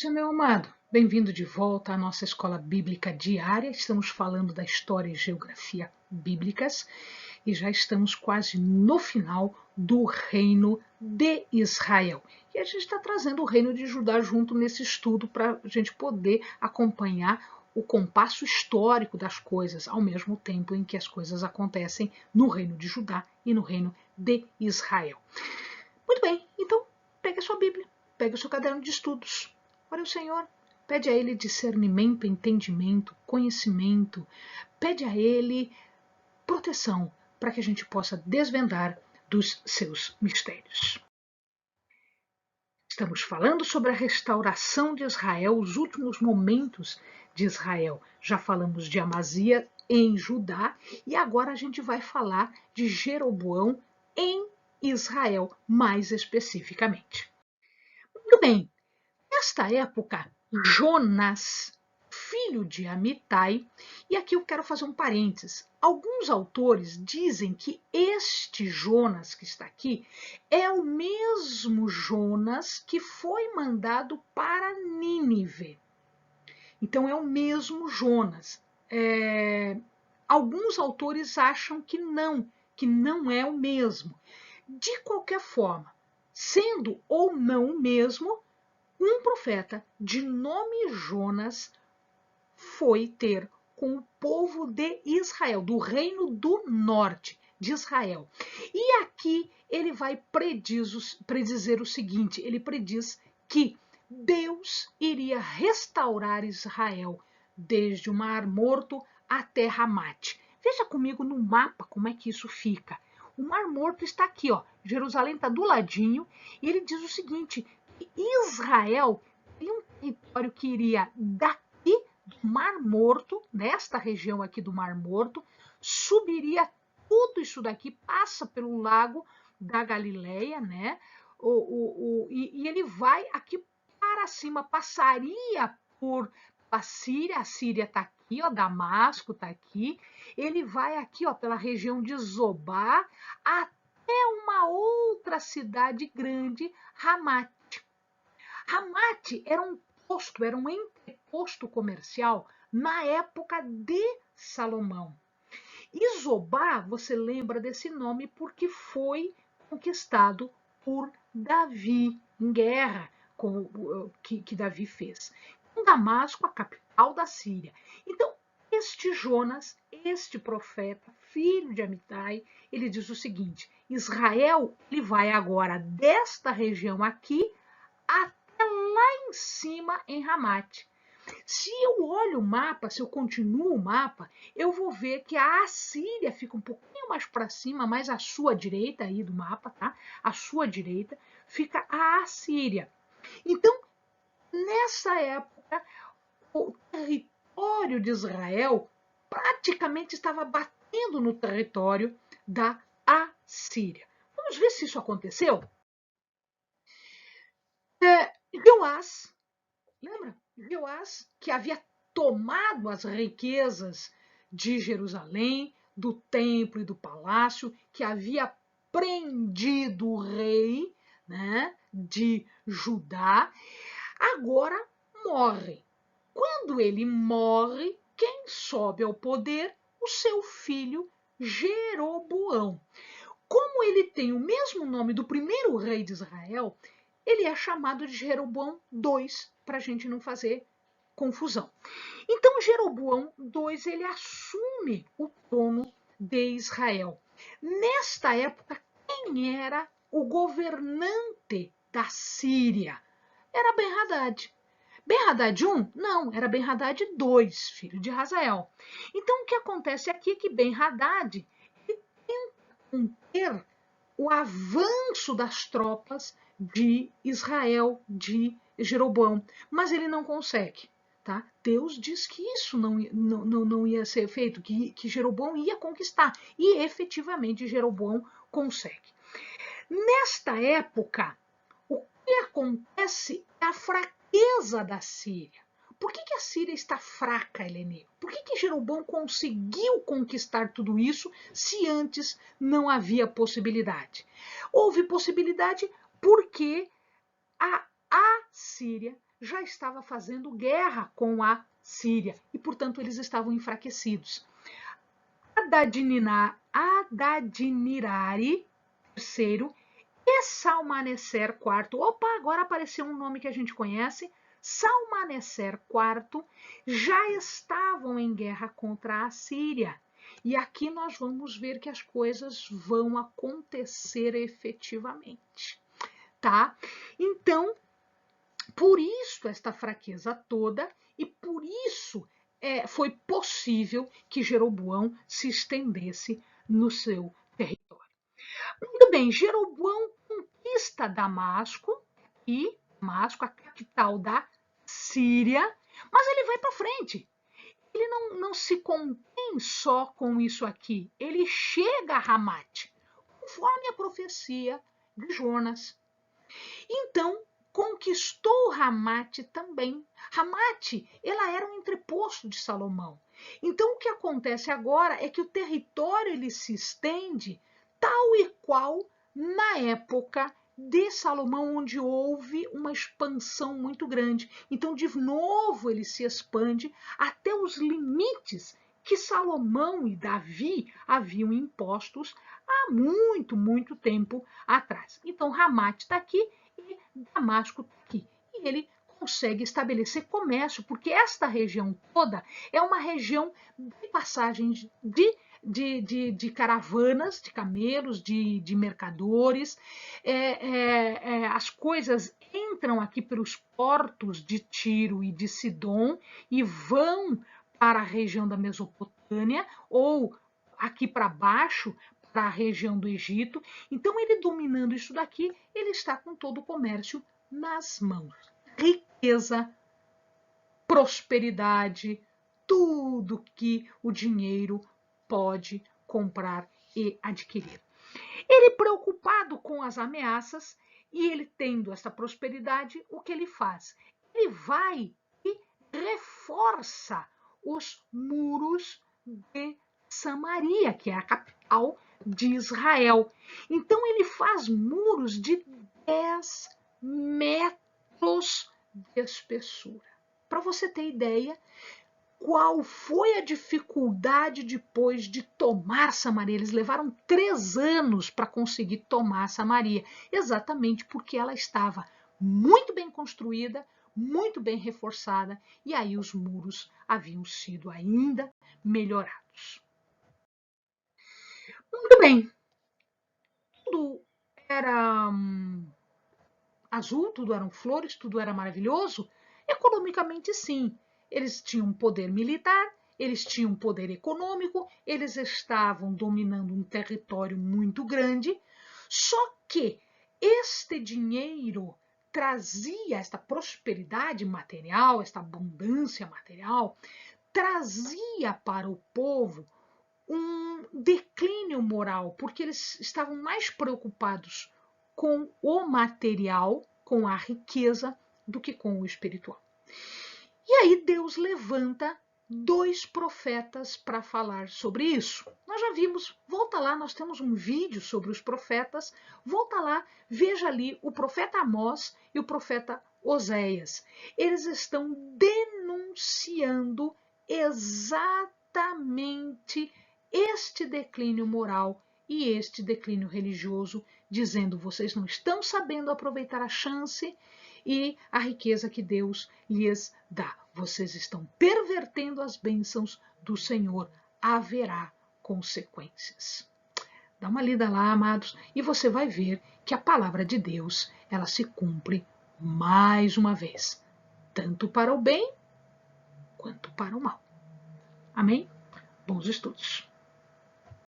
Seja meu amado, bem-vindo de volta à nossa escola bíblica diária. Estamos falando da história e geografia bíblicas e já estamos quase no final do reino de Israel. E a gente está trazendo o reino de Judá junto nesse estudo para a gente poder acompanhar o compasso histórico das coisas, ao mesmo tempo em que as coisas acontecem no reino de Judá e no reino de Israel. Muito bem, então pegue a sua Bíblia, pegue o seu caderno de estudos. Ore ao Senhor, pede a Ele discernimento, entendimento, conhecimento, pede a Ele proteção para que a gente possa desvendar dos seus mistérios. Estamos falando sobre a restauração de Israel, os últimos momentos de Israel. Já falamos de Amazias em Judá e agora a gente vai falar de Jeroboão em Israel, mais especificamente. Muito bem, nesta época, Jonas, filho de Amitai, e aqui eu quero fazer um parênteses. Alguns autores dizem que este Jonas que está aqui é o mesmo Jonas que foi mandado para Nínive. Então é o mesmo Jonas. Alguns autores acham que não é o mesmo. De qualquer forma, sendo ou não o mesmo, um profeta de nome Jonas foi ter com o povo de Israel, do reino do norte de Israel. E aqui ele vai predizer o seguinte, ele prediz que Deus iria restaurar Israel desde o Mar Morto até Ramate. Veja comigo no mapa como é que isso fica. O Mar Morto está aqui, ó. Jerusalém está do ladinho, e ele diz o seguinte: Israel tem um território que iria daqui do Mar Morto, nesta região aqui do Mar Morto, subiria tudo isso daqui, passa pelo lago da Galileia, né? E ele vai aqui para cima, passaria por a Síria está aqui, ó, Damasco está aqui, ele vai aqui, ó, pela região de Zobá, até uma outra cidade grande, Ramate. Ramate era um entreposto comercial na época de Salomão. E Zobá, você lembra desse nome porque foi conquistado por Davi em guerra que Davi fez. Em Damasco, a capital da Síria. Então, este Jonas, este profeta, filho de Amitai, ele diz o seguinte: Israel, ele vai agora desta região aqui até lá em cima em Ramate. Se eu olho o mapa, se eu continuo o mapa, eu vou ver que a Assíria fica um pouquinho mais para cima, mais à sua direita aí do mapa, tá? À sua direita fica a Assíria. Então, nessa época, o território de Israel praticamente estava batendo no território da Assíria. Vamos ver se isso aconteceu? Joás, lembra? Joás, que havia tomado as riquezas de Jerusalém, do templo e do palácio, que havia prendido o rei, né, de Judá, agora morre. Quando ele morre, quem sobe ao poder? O seu filho Jeroboão. Como ele tem o mesmo nome do primeiro rei de Israel, ele é chamado de Jeroboão II, para a gente não fazer confusão. Então, Jeroboão II, ele assume o trono de Israel. Nesta época, quem era o governante da Síria? Era Ben-Hadad. Ben-Hadad I? Não, era Ben-Hadad II, filho de Hazael. Então, o que acontece aqui é que Ben-Hadad tenta conter o avanço das tropas de Israel, de Jeroboão, mas ele não consegue. Tá? Deus diz que isso não ia ser feito, que Jeroboão ia conquistar, e efetivamente Jeroboão consegue. Nesta época, o que acontece é a fraqueza da Síria. Por que a Síria está fraca, Helene? Por que Jeroboão conseguiu conquistar tudo isso se antes não havia possibilidade? Houve possibilidade porque a Síria já estava fazendo guerra com a Síria e, portanto, eles estavam enfraquecidos. Adad-nirari III e Salmaneser IV. Opa, agora apareceu um nome que a gente conhece. Salmaneser IV já estavam em guerra contra a Síria. E aqui nós vamos ver que as coisas vão acontecer efetivamente, tá? Então, por isso esta fraqueza toda e por isso foi possível que Jeroboão se estendesse no seu território. Muito bem, Jeroboão conquista Damasco, e Damasco, a capital da Síria, mas ele vai para frente. Ele não se contém só com isso aqui, ele chega a Ramate, conforme a profecia de Jonas. Então, conquistou Ramate também. Ramate, ela era um entreposto de Salomão. Então, o que acontece agora é que o território ele se estende tal e qual na época de Salomão, onde houve uma expansão muito grande. Então, de novo, ele se expande até os limites que Salomão e Davi haviam impostos há muito, muito tempo atrás. Então, Ramate está aqui e Damasco está aqui. E ele consegue estabelecer comércio, porque esta região toda é uma região de passagens de caravanas, de camelos, de mercadores. As coisas entram aqui pelos portos de Tiro e de Sidom e vão para a região da Mesopotâmia ou aqui para baixo, para a região do Egito. Então, ele dominando isso daqui, ele está com todo o comércio nas mãos. Riqueza, prosperidade, tudo que o dinheiro pode comprar e adquirir. Ele preocupado com as ameaças e ele tendo essa prosperidade, o que ele faz? Ele vai e reforça os muros de Samaria, que é a capital de Israel. Então ele faz muros de 10 metros de espessura. Para você ter ideia, qual foi a dificuldade depois de tomar Samaria? Eles levaram 3 anos para conseguir tomar Samaria, exatamente porque ela estava muito bem construída, muito bem reforçada, e aí os muros haviam sido ainda melhorados. Muito bem, tudo era azul, tudo eram flores, tudo era maravilhoso? Economicamente, sim. Eles tinham poder militar, eles tinham poder econômico, eles estavam dominando um território muito grande, só que este dinheiro trazia esta prosperidade material, esta abundância material, trazia para o povo um declínio moral, porque eles estavam mais preocupados com o material, com a riqueza, do que com o espiritual. E aí Deus levanta 2 profetas para falar sobre isso. Nós já vimos, volta lá, nós temos um vídeo sobre os profetas, volta lá, veja ali o profeta Amós e o profeta Oséias. Eles estão denunciando exatamente este declínio moral e este declínio religioso, dizendo: vocês não estão sabendo aproveitar a chance e a riqueza que Deus lhes dá. Vocês estão pervertendo as bênçãos do Senhor. Haverá consequências. Dá uma lida lá, amados, e você vai ver que a palavra de Deus, ela se cumpre mais uma vez, tanto para o bem quanto para o mal. Amém? Bons estudos.